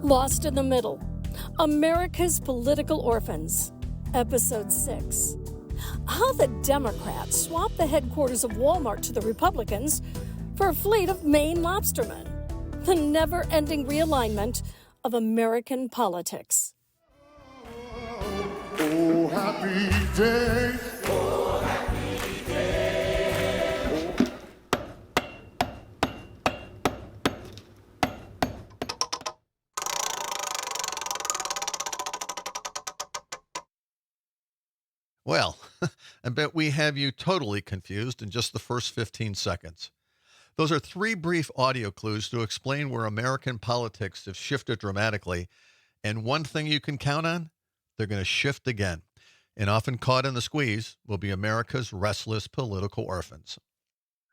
Lost in the Middle, America's Political Orphans, Episode 6. How the Democrats swapped the headquarters of Walmart to the Republicans for a fleet of Maine lobstermen. The never-ending realignment of American politics. Oh, happy day. Oh, happy day. Well, I bet we have you totally confused in just the first 15 seconds. Those are 3 brief audio clues to explain where American politics have shifted dramatically. And one thing you can count on, they're going to shift again. And often caught in the squeeze will be America's restless political orphans.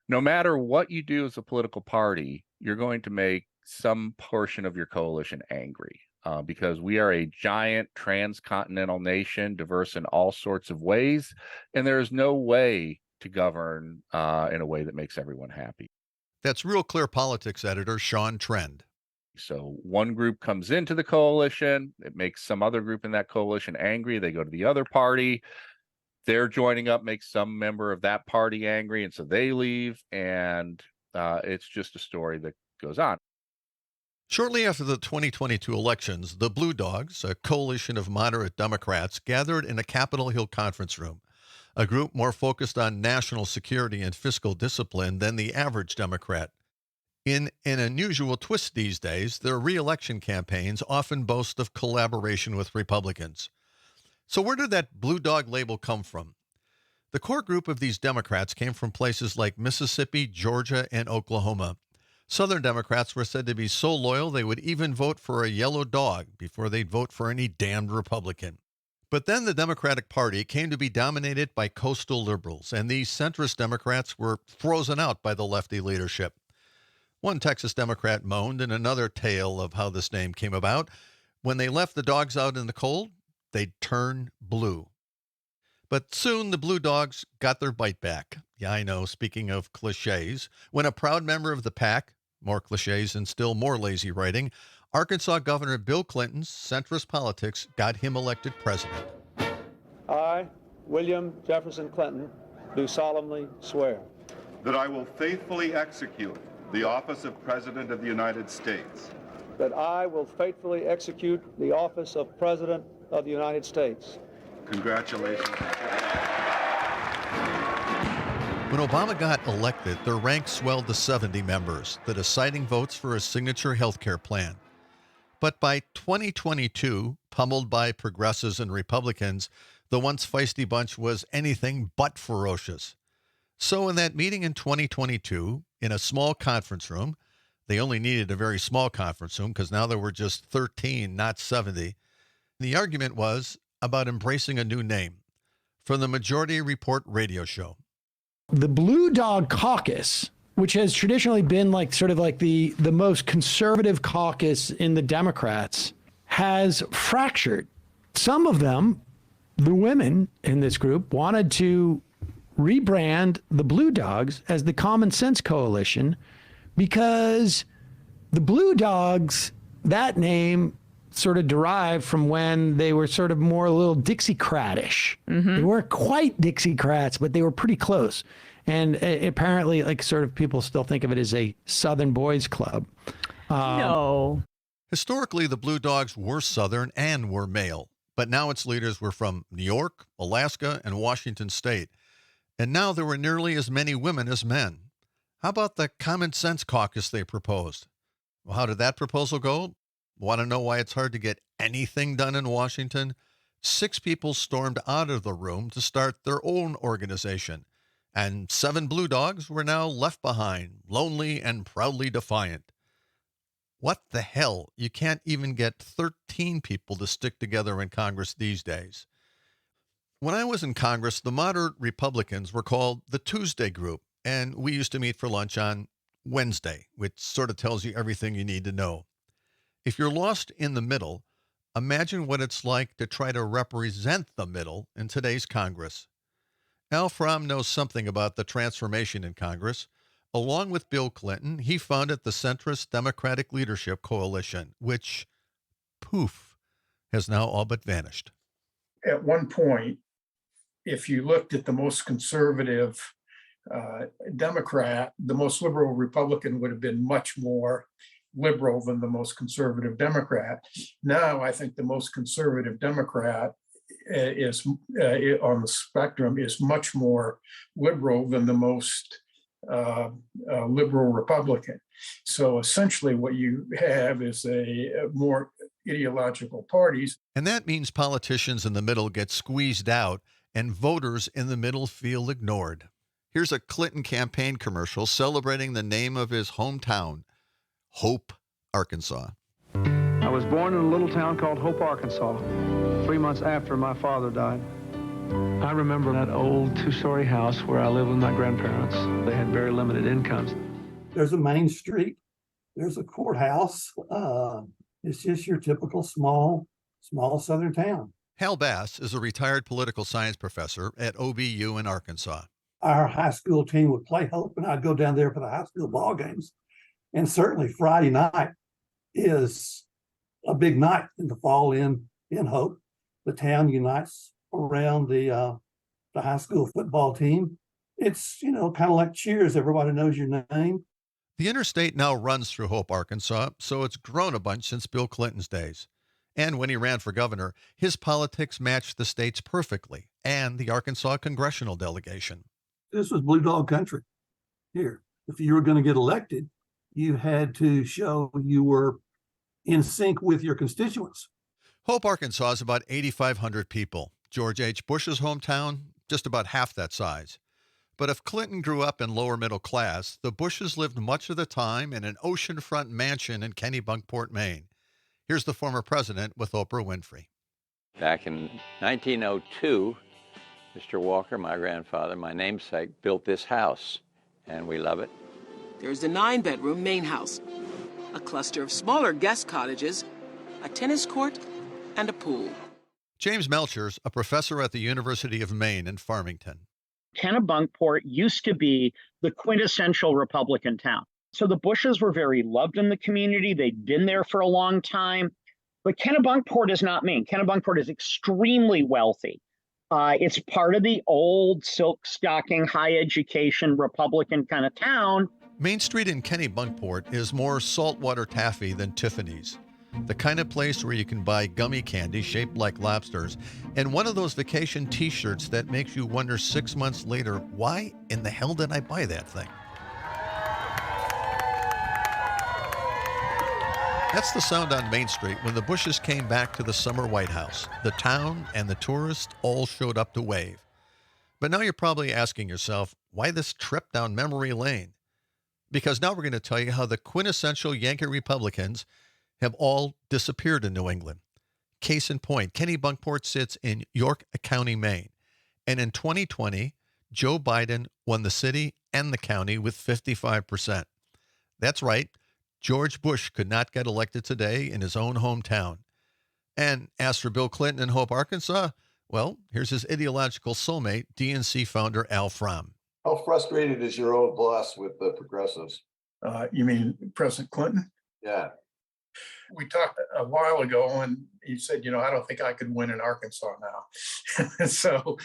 No matter what you do as a political party, you're going to make some portion of your coalition angry. Because we are a giant transcontinental nation, diverse in all sorts of ways, and there is no way to govern in a way that makes everyone happy. That's Real Clear Politics editor Sean Trend. So one group comes into the coalition, it makes some other group in that coalition angry, they go to the other party, they're joining up, makes some member of that party angry, and so they leave, and it's just a story that goes on. Shortly after the 2022 elections, the Blue Dogs, a coalition of moderate Democrats, gathered in a Capitol Hill conference room, a group more focused on national security and fiscal discipline than the average Democrat. In an unusual twist these days, their re-election campaigns often boast of collaboration with Republicans. So where did that Blue Dog label come from? The core group of these Democrats came from places like Mississippi, Georgia, and Oklahoma. Southern Democrats were said to be so loyal they would even vote for a yellow dog before they'd vote for any damned Republican. But then the Democratic Party came to be dominated by coastal liberals, and these centrist Democrats were frozen out by the lefty leadership. One Texas Democrat moaned in another tale of how this name came about. When they left the dogs out in the cold, they'd turn blue. But soon the Blue Dogs got their bite back. Yeah, I know, speaking of cliches, when a proud member of the pack, more cliches and still more lazy writing, Arkansas Governor Bill Clinton's centrist politics got him elected president. I, William Jefferson Clinton, do solemnly swear That I will faithfully execute the office of President of the United States. that I will faithfully execute the office of President of the United States. Congratulations. When Obama got elected, their rank swelled to 70 members, the deciding votes for his signature health care plan. But by 2022, pummeled by progressives and Republicans, the once feisty bunch was anything but ferocious. So in that meeting in 2022, in a small conference room, they only needed a very small conference room because now there were just 13, not 70. The argument was about embracing a new name for the Majority Report radio show. The Blue Dog Caucus, which has traditionally been like sort of like the most conservative caucus in the Democrats, has fractured. Some of them, the women in this group, wanted to rebrand the Blue Dogs as the Common Sense Coalition because the Blue Dogs, that name sort of derived from when they were sort of more a little Dixiecratish. They weren't quite Dixiecrats, but they were pretty close. And apparently, like, sort of people still think of it as a Southern boys club. No. Historically, the Blue Dogs were Southern and were male, but now its leaders were from New York, Alaska, and Washington State. And now there were nearly as many women as men. How about the Common Sense Caucus they proposed? Well, how did that proposal go? Want to know why it's hard to get anything done in Washington? 6 people stormed out of the room to start their own organization, and 7 Blue Dogs were now left behind, lonely and proudly defiant. What the hell? You can't even get 13 people to stick together in Congress these days. When I was in Congress, the moderate Republicans were called the Tuesday Group, and we used to meet for lunch on Wednesday, which sort of tells you everything you need to know. If you're lost in the middle, imagine what it's like to try to represent the middle in today's Congress. Al Fromm knows something about the transformation in Congress. Along with Bill Clinton, he founded the centrist Democratic Leadership Coalition, which poof, has now all but vanished. At one point, if you looked at the most conservative Democrat, the most liberal Republican would have been much more liberal than the most conservative Democrat. Now, I think the most conservative Democrat is on the spectrum is much more liberal than the most liberal Republican. So essentially what you have is a more ideological parties. And that means politicians in the middle get squeezed out and voters in the middle feel ignored. Here's a Clinton campaign commercial celebrating the name of his hometown, Hope, Arkansas. I was born in a little town called Hope, Arkansas, 3 months after my father died. I remember that old two-story house where I lived with my grandparents. They had very limited incomes. There's a Main Street. There's a courthouse. It's just your typical small southern town. Hal Bass is a retired political science professor at OBU in Arkansas. Our high school team would play Hope, and I'd go down there for the high school ball games. And certainly Friday night is a big night in the fall in Hope. The town unites around the high school football team. It's, kind of like Cheers. Everybody knows your name. The interstate now runs through Hope, Arkansas, so it's grown a bunch since Bill Clinton's days. And when he ran for governor, his politics matched the state's perfectly, and the Arkansas congressional delegation. This was blue dog country here. If you were going to get elected, you had to show you were in sync with your constituents. Hope, Arkansas is about 8,500 people. George H. Bush's hometown, just about half that size. But if Clinton grew up in lower middle class, the Bushes lived much of the time in an oceanfront mansion in Kennebunkport, Maine. Here's the former president with Oprah Winfrey. Back in 1902, Mr. Walker, my grandfather, my namesake, built this house, and we love it. There's the 9-bedroom main house, a cluster of smaller guest cottages, a tennis court, and a pool. James Melchers, a professor at the University of Maine in Farmington. Kennebunkport used to be the quintessential Republican town. So the Bushes were very loved in the community. They'd been there for a long time. But Kennebunkport is not Maine. Kennebunkport is extremely wealthy. It's part of the old silk stocking, high education Republican kind of town. Main Street in Kennebunkport is more saltwater taffy than Tiffany's. The kind of place where you can buy gummy candy shaped like lobsters and one of those vacation t-shirts that makes you wonder 6 months later, why in the hell did I buy that thing? That's the sound on Main Street when the Bushes came back to the summer White House. The town and the tourists all showed up to wave. But now you're probably asking yourself, why this trip down memory lane? Because now we're going to tell you how the quintessential Yankee Republicans have all disappeared in New England. Case in point, Kennebunkport sits in York County, Maine. And in 2020, Joe Biden won the city and the county with 55%. That's right. George Bush could not get elected today in his own hometown. And as for Bill Clinton in Hope, Arkansas, well, here's his ideological soulmate, DNC founder Al Fromm. How frustrated is your old boss with the progressives? You mean President Clinton? Yeah. We talked a while ago and he said, I don't think I could win in Arkansas now. So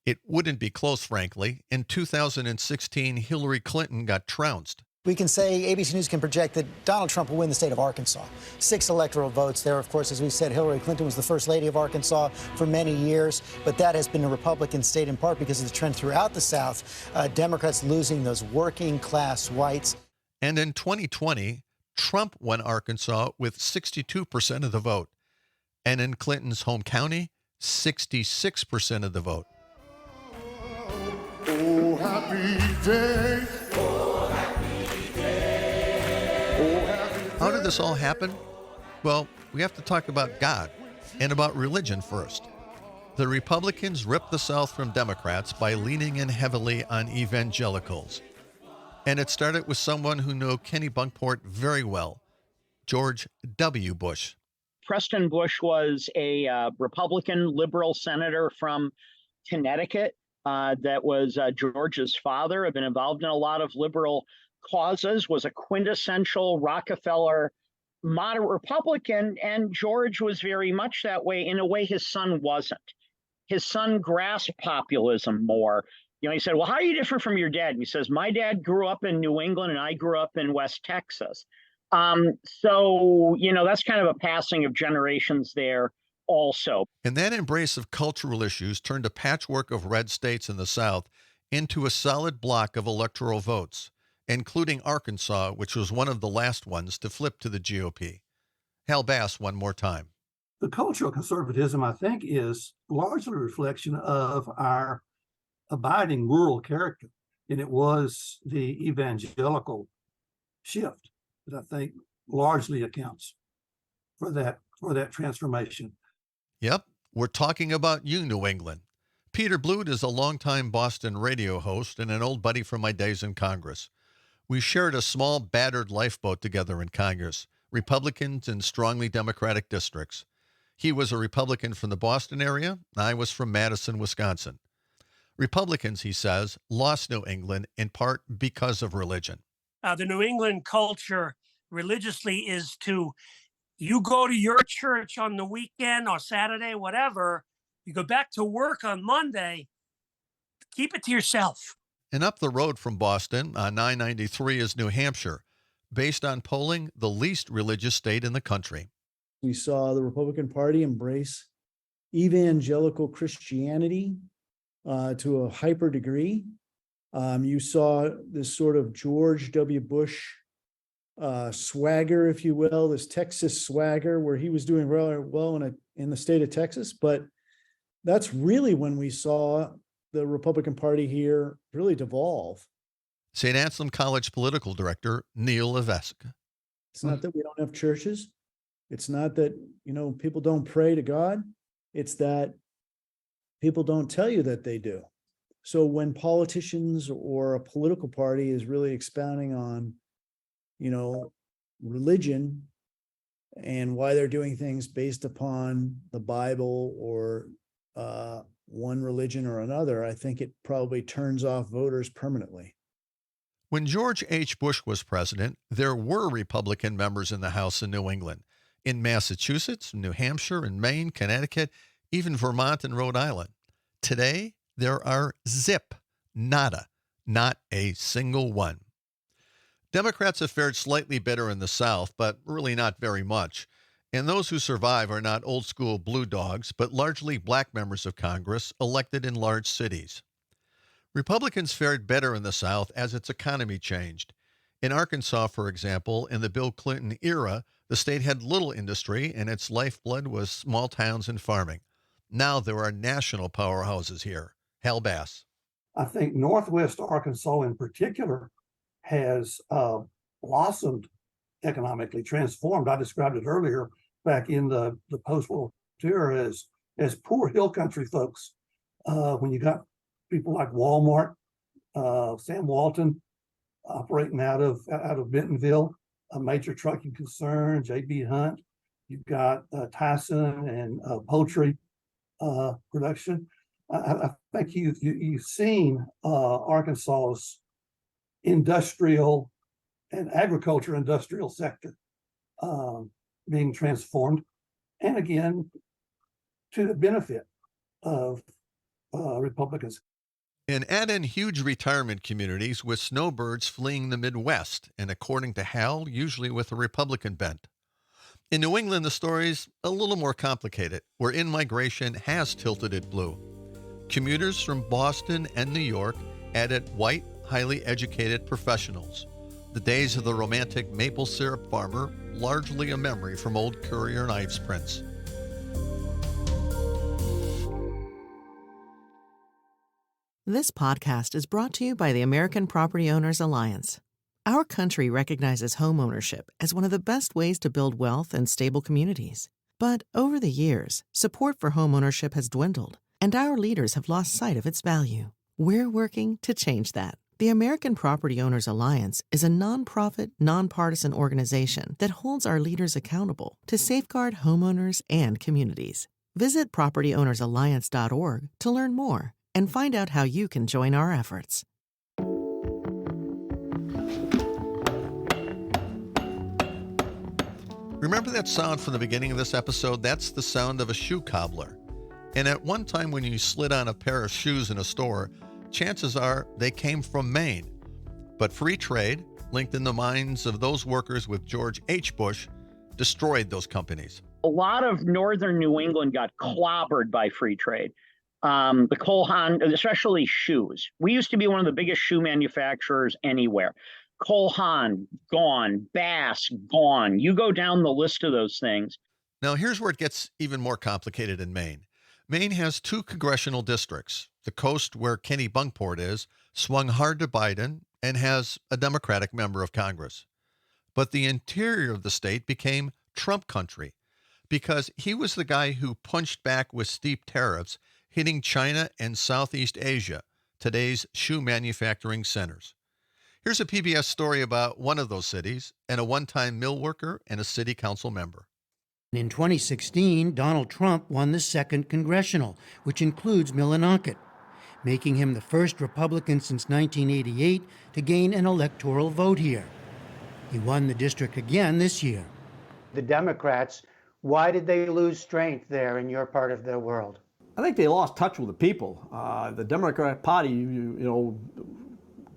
it wouldn't be close, frankly. In 2016, Hillary Clinton got trounced. We can say ABC News can project that Donald Trump will win the state of Arkansas. 6 electoral votes there. Of course, as we said, Hillary Clinton was the first lady of Arkansas for many years, but that has been a Republican state in part because of the trend throughout the South, Democrats losing those working class whites. And in 2020, Trump won Arkansas with 62% of the vote. And in Clinton's home county, 66% of the vote. Oh, happy day. How did this all happen? Well, we have to talk about God and about religion first. The Republicans ripped the South from Democrats by leaning in heavily on evangelicals. And it started with someone who knew Kennebunkport very well, George W. Bush. Preston Bush was a Republican liberal senator from Connecticut that was George's father, had been involved in a lot of liberal causes, was a quintessential Rockefeller moderate Republican, and George was very much that way. In a way, his son wasn't. His son grasped populism more. He said, well, how are you different from your dad? And he says, my dad grew up in New England and I grew up in West Texas. So, that's kind of a passing of generations there also. And that embrace of cultural issues turned a patchwork of red states in the South into a solid block of electoral votes, including Arkansas, which was one of the last ones to flip to the GOP. Hal Bass one more time. The cultural conservatism, I think, is largely a reflection of our abiding rural character. And it was the evangelical shift that I think largely accounts for that transformation. Yep, we're talking about you, New England. Peter Blute is a longtime Boston radio host and an old buddy from my days in Congress. We shared a small, battered lifeboat together in Congress, Republicans in strongly Democratic districts. He was a Republican from the Boston area. I was from Madison, Wisconsin. Republicans, he says, lost New England in part because of religion. The New England culture religiously is you go to your church on the weekend or Saturday, whatever, you go back to work on Monday, keep it to yourself. And up the road from Boston on 993 is New Hampshire, based on polling the least religious state in the country. We saw the Republican Party embrace evangelical Christianity to a hyper degree. You saw this sort of George W. Bush swagger, if you will, this Texas swagger, where he was doing really well in the state of Texas. But that's really when we saw the Republican Party here really devolve. St. Anselm College political director Neil Levesque. It's not that we don't have churches. It's not that, people don't pray to God. It's that people don't tell you that they do. So when politicians or a political party is really expounding on, religion and why they're doing things based upon the Bible or one religion or another, I think it probably turns off voters permanently. When George H. Bush was president, there were Republican members in the House in New England, in Massachusetts, New Hampshire, and Maine, Connecticut, even Vermont and Rhode Island. Today, there are zip, nada, not a single one. Democrats have fared slightly better in the South, but really not very much. And those who survive are not old school blue dogs, but largely black members of Congress elected in large cities. Republicans fared better in the South as its economy changed. In Arkansas, for example, in the Bill Clinton era, the state had little industry and its lifeblood was small towns and farming. Now there are national powerhouses here. Hal Bass. I think Northwest Arkansas in particular has blossomed economically, transformed. I described it earlier back in the post-war era as poor hill country folks. When you got people like Walmart, Sam Walton operating out of Bentonville, a major trucking concern, J.B. Hunt. You've got Tyson and poultry production. I think you've seen Arkansas's industrial and agriculture industrial sector being transformed, and again to the benefit of Republicans. And add in huge retirement communities with snowbirds fleeing the Midwest, and according to Hal, usually with a Republican bent. In New England, the story's a little more complicated, where in-migration has tilted it blue. Commuters from Boston and New York added white, highly educated professionals. The days of the romantic maple syrup farmer, largely a memory from old Currier and Ives prints. This podcast is brought to you by the American Property Owners Alliance. Our country recognizes homeownership as one of the best ways to build wealth and stable communities. But over the years, support for homeownership has dwindled, and our leaders have lost sight of its value. We're working to change that. The American Property Owners Alliance is a nonprofit, nonpartisan organization that holds our leaders accountable to safeguard homeowners and communities. Visit propertyownersalliance.org to learn more and find out how you can join our efforts. Remember that sound from the beginning of this episode? That's the sound of a shoe cobbler. And at one time when you slid on a pair of shoes in a store, chances are they came from Maine. But free trade, linked in the minds of those workers with George H. Bush, destroyed those companies. A lot of northern New England got clobbered by free trade. The Cole Haan, especially shoes. We used to be one of the biggest shoe manufacturers anywhere. Cole Haan, gone. Bass, gone. You go down the list of those things. Now, here's where it gets even more complicated in Maine. Maine has 2 congressional districts. The coast, where Kennebunkport is, swung hard to Biden and has a Democratic member of Congress. But the interior of the state became Trump country because he was the guy who punched back with steep tariffs, hitting China and Southeast Asia, today's shoe manufacturing centers. Here's a PBS story about one of those cities and a one-time mill worker and a city council member. In 2016, Donald Trump won the 2nd congressional, which includes Millinocket, making him the first Republican since 1988 to gain an electoral vote here. He won the district again this year. The Democrats, why did they lose strength there in your part of the world? I think they lost touch with the people. The Democratic Party,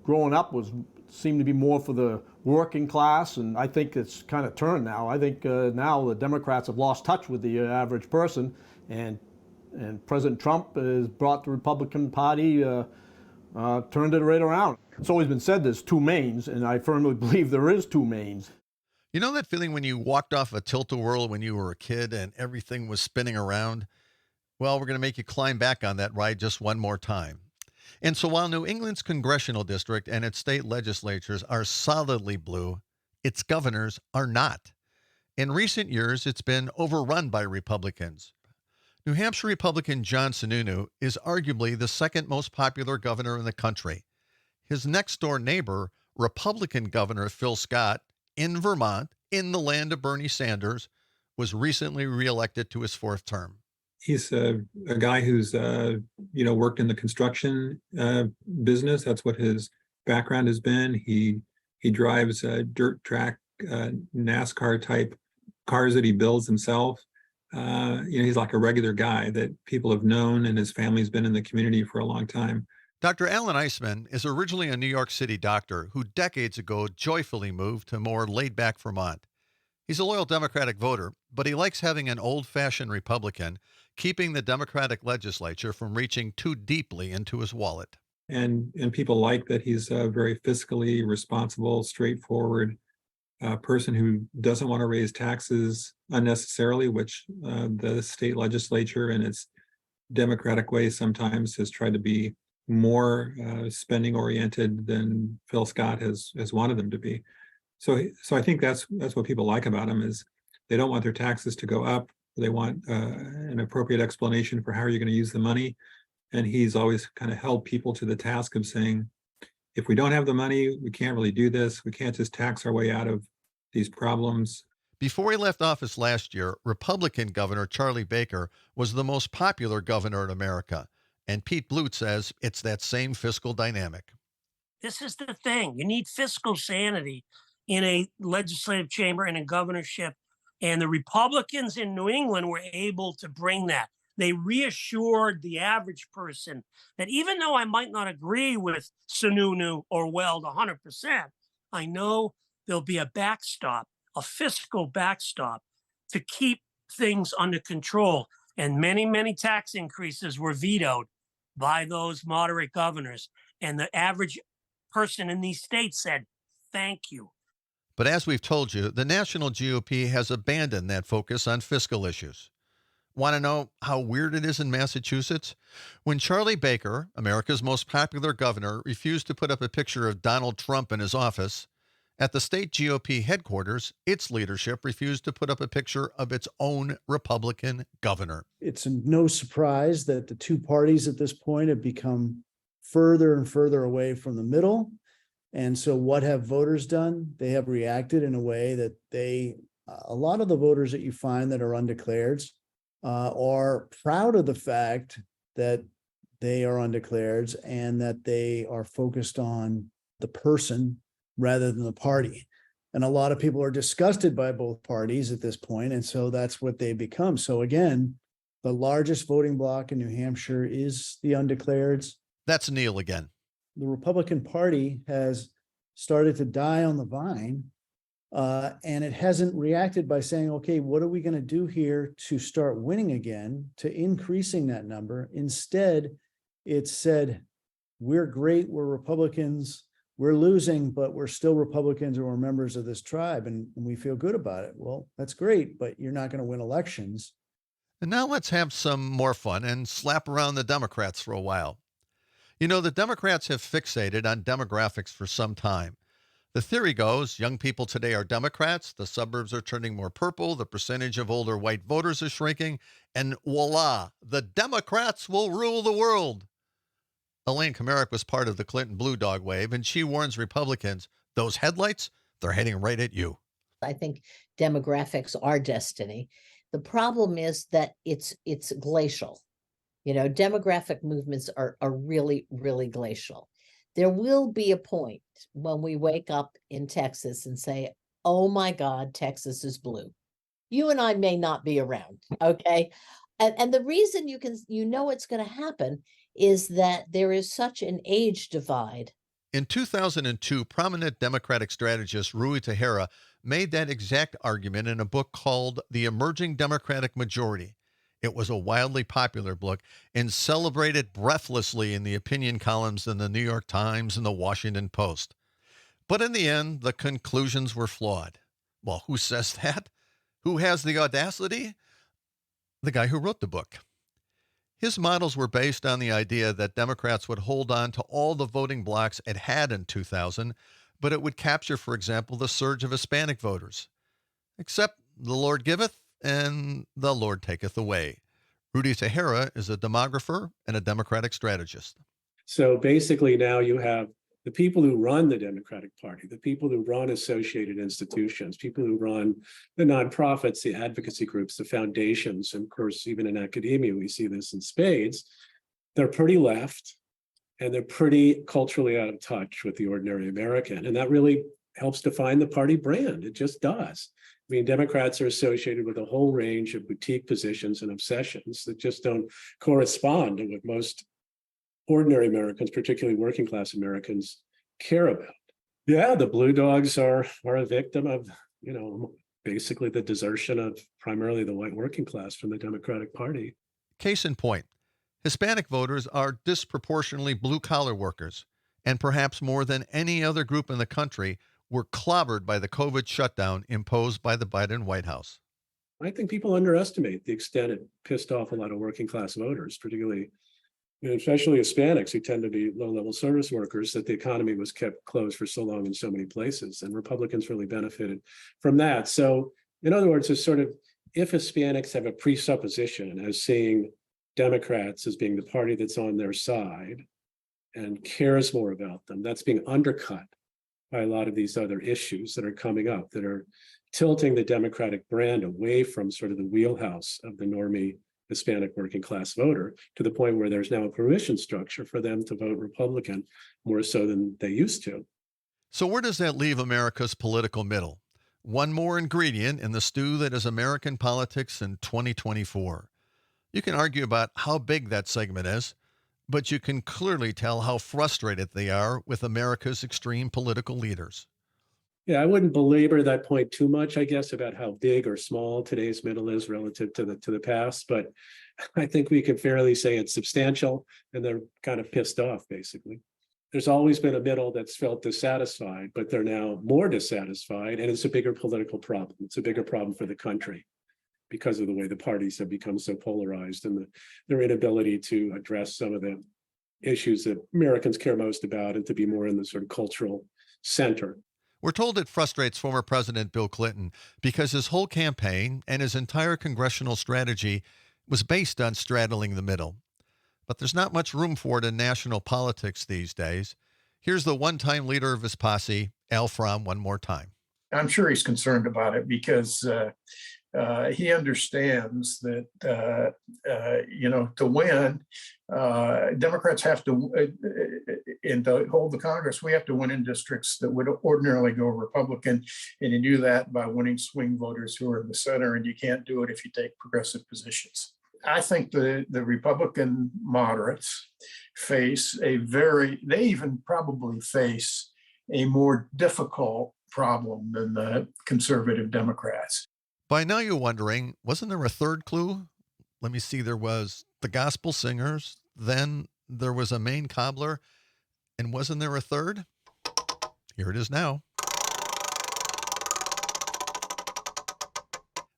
growing up seemed to be more for the working class, and I think it's kind of turned now. I think now the Democrats have lost touch with the average person, and President Trump has brought the Republican Party, turned it right around. It's always been said there's 2 Maines, and I firmly believe there is 2 Maines. You know that feeling when you walked off a tilt-a-whirl when you were a kid and everything was spinning around? Well, we're going to make you climb back on that ride just one more time. And so while New England's congressional district and its state legislatures are solidly blue, its governors are not. In recent years, it's been overrun by Republicans. New Hampshire Republican John Sununu is arguably the 2nd most popular governor in the country. His next-door neighbor, Republican Governor Phil Scott, in Vermont, in the land of Bernie Sanders, was recently reelected to his 4th term. He's a guy who's, worked in the construction business. That's what his background has been. He drives dirt track, NASCAR type cars that he builds himself. He's like a regular guy that people have known, and his family's been in the community for a long time. Dr. Alan Eisman is originally a New York City doctor who decades ago joyfully moved to more laid-back Vermont. He's a loyal Democratic voter, but he likes having an old-fashioned Republican, keeping the Democratic legislature from reaching too deeply into his wallet. And people like that he's a very fiscally responsible, straightforward person who doesn't want to raise taxes unnecessarily, which the state legislature in its Democratic way sometimes has tried to be more spending oriented than Phil Scott has wanted them to be. So I think that's what people like about him is they don't want their taxes to go up. They want an appropriate explanation for how are you going to use the money. And he's always kind of held people to the task of saying, if we don't have the money, we can't really do this. We can't just tax our way out of these problems. Before he left office last year, Republican Governor Charlie Baker was the most popular governor in America. And Pete Bluth says it's that same fiscal dynamic. This is the thing. You need fiscal sanity in a legislative chamber and a governorship. And the Republicans in New England were able to bring that. They reassured the average person that even though I might not agree with Sununu or Weld 100%, I know there'll be a backstop, a fiscal backstop to keep things under control. And many, many tax increases were vetoed by those moderate governors. And the average person in these states said, thank you. But as we've told you, the national GOP has abandoned that focus on fiscal issues. Want to know how weird it is in Massachusetts? When Charlie Baker, America's most popular governor, refused to put up a picture of Donald Trump in his office, at the state GOP headquarters, its leadership refused to put up a picture of its own Republican governor. It's no surprise that the 2 parties at this point have become further and further away from the middle. And so what have voters done? They have reacted in a way that a lot of the voters that you find that are undeclareds are proud of the fact that they are undeclareds and that they are focused on the person rather than the party. And a lot of people are disgusted by both parties at this point, and so that's what they become. So again, the largest voting bloc in New Hampshire is the undeclareds. That's Neil again. The Republican Party has started to die on the vine, and it hasn't reacted by saying, okay, what are we going to do here to start winning again, to increasing that number? Instead, it said, we're great, we're Republicans, we're losing, but we're still Republicans or we're members of this tribe, and we feel good about it. Well, that's great, but you're not going to win elections. And now let's have some more fun and slap around the Democrats for a while. You know, the Democrats have fixated on demographics for some time. The theory goes young people today are Democrats, the suburbs are turning more purple, the percentage of older white voters is shrinking, and voila, the Democrats will rule the world. Elaine Kamerick was part of the Clinton Blue Dog wave, and she warns Republicans, those headlights, they're heading right at you. I think demographics are destiny. The problem is that it's glacial. You know, demographic movements are really, really glacial. There will be a point when we wake up in Texas and say, oh my God, Texas is blue. You and I may not be around, okay? And the reason you know it's going to happen is that there is such an age divide. In 2002, prominent Democratic strategist Rui Tejera made that exact argument in a book called The Emerging Democratic Majority. It was a wildly popular book and celebrated breathlessly in the opinion columns in the New York Times and the Washington Post. But in the end, the conclusions were flawed. Well, who says that? Who has the audacity? The guy who wrote the book. His models were based on the idea that Democrats would hold on to all the voting blocks it had in 2000, but it would capture, for example, the surge of Hispanic voters. Except the Lord giveth and the Lord taketh away. Rudy Tejera is a demographer and a Democratic strategist. So basically now you have the people who run the Democratic Party, the people who run associated institutions, people who run the nonprofits, the advocacy groups, the foundations, and of course, even in academia, we see this in spades. They're pretty left, and they're pretty culturally out of touch with the ordinary American. And that really helps define the party brand. It just does. I mean, Democrats are associated with a whole range of boutique positions and obsessions that just don't correspond to what most ordinary Americans, particularly working class Americans, care about. Yeah, the Blue Dogs are a victim of, basically the desertion of primarily the white working class from the Democratic Party. Case in point, Hispanic voters are disproportionately blue-collar workers, and perhaps more than any other group in the country were clobbered by the COVID shutdown imposed by the Biden White House. I think people underestimate the extent it pissed off a lot of working class voters, particularly especially Hispanics who tend to be low-level service workers, that the economy was kept closed for so long in so many places, and Republicans really benefited from that. So, in other words, it's sort of, if Hispanics have a presupposition as seeing Democrats as being the party that's on their side and cares more about them, that's being undercut by a lot of these other issues that are coming up, that are tilting the Democratic brand away from sort of the wheelhouse of the normie Hispanic working class voter, to the point where there's now a permission structure for them to vote Republican more so than they used to. So where does that leave America's political middle? One more ingredient in the stew that is American politics in 2024. You can argue about how big that segment is, but you can clearly tell how frustrated they are with America's extreme political leaders. Yeah, I wouldn't belabor that point too much, I guess, about how big or small today's middle is relative to the past, but I think we can fairly say it's substantial, and they're kind of pissed off, basically. There's always been a middle that's felt dissatisfied, but they're now more dissatisfied, and it's a bigger political problem. It's a bigger problem for the country because of the way the parties have become so polarized and their inability to address some of the issues that Americans care most about, and to be more in the sort of cultural center. We're told it frustrates former President Bill Clinton because his whole campaign and his entire congressional strategy was based on straddling the middle. But there's not much room for it in national politics these days. Here's the one-time leader of his posse, Al Fromm, one more time. I'm sure he's concerned about it because he understands that, to win, Democrats have to, and to hold the Congress, we have to win in districts that would ordinarily go Republican. And you do that by winning swing voters who are in the center, and you can't do it if you take progressive positions. I think the Republican moderates face they even probably face a more difficult problem than the conservative Democrats. By now you're wondering, wasn't there a third clue? Let me see, there was the gospel singers, then there was a Maine cobbler, and wasn't there a third? Here it is now.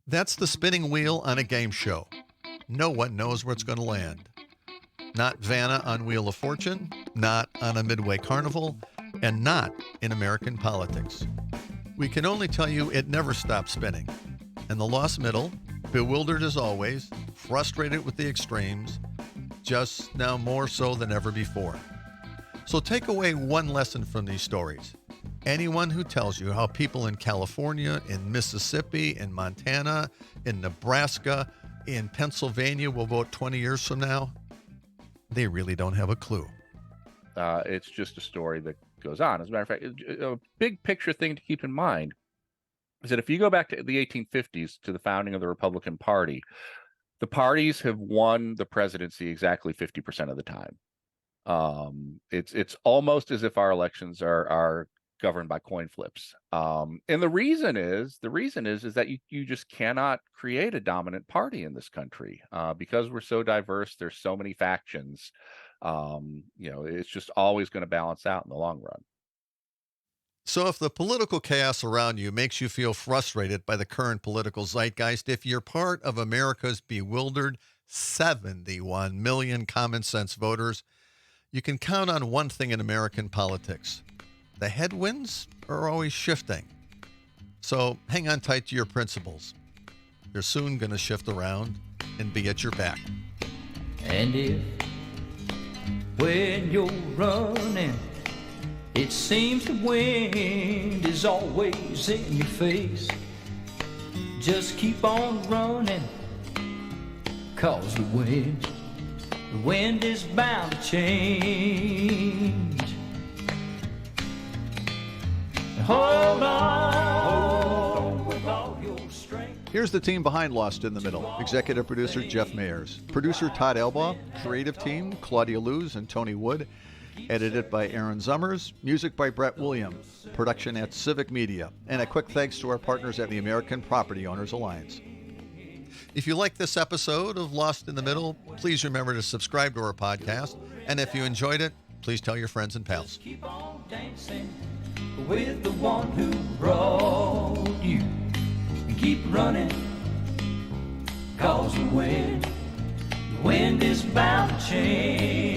That's the spinning wheel on a game show. No one knows where it's going to land. Not Vanna on Wheel of Fortune, not on a Midway Carnival, and not in American politics. We can only tell you it never stops spinning. And the lost middle, bewildered as always, frustrated with the extremes, just now more so than ever before. So take away one lesson from these stories. Anyone who tells you how people in California, in Mississippi, in Montana, in Nebraska, in Pennsylvania will vote 20 years from now, they really don't have a clue. It's just a story that goes on. As a matter of fact, a big picture thing to keep in mind is that if you go back to the 1850s, to the founding of the Republican Party, the parties have won the presidency exactly 50% of the time. It's almost as if our elections are governed by coin flips. And the reason is that you just cannot create a dominant party in this country because we're so diverse. There's so many factions. It's just always going to balance out in the long run. So if the political chaos around you makes you feel frustrated by the current political zeitgeist, if you're part of America's bewildered 71 million common sense voters, you can count on one thing in American politics. The headwinds are always shifting. So hang on tight to your principles. They're soon going to shift around and be at your back. And if when you're running, it seems the wind is always in your face, just keep on running, 'cause the wind is bound to change. Hold on with all your strength. Here's the team behind Lost in the Middle. Executive producer Jeff Mayers. Producer Todd Elbaugh. Creative team Claudia Luz and Tony Wood. Edited by Aaron Zummers. Music by Brett Williams. Production at Civic Media. And a quick thanks to our partners at the American Property Owners Alliance. If you like this episode of Lost in the Middle, please remember to subscribe to our podcast. And if you enjoyed it, please tell your friends and pals. Keep on dancing with the one who brought you, and keep running, 'cause the wind is bound to change.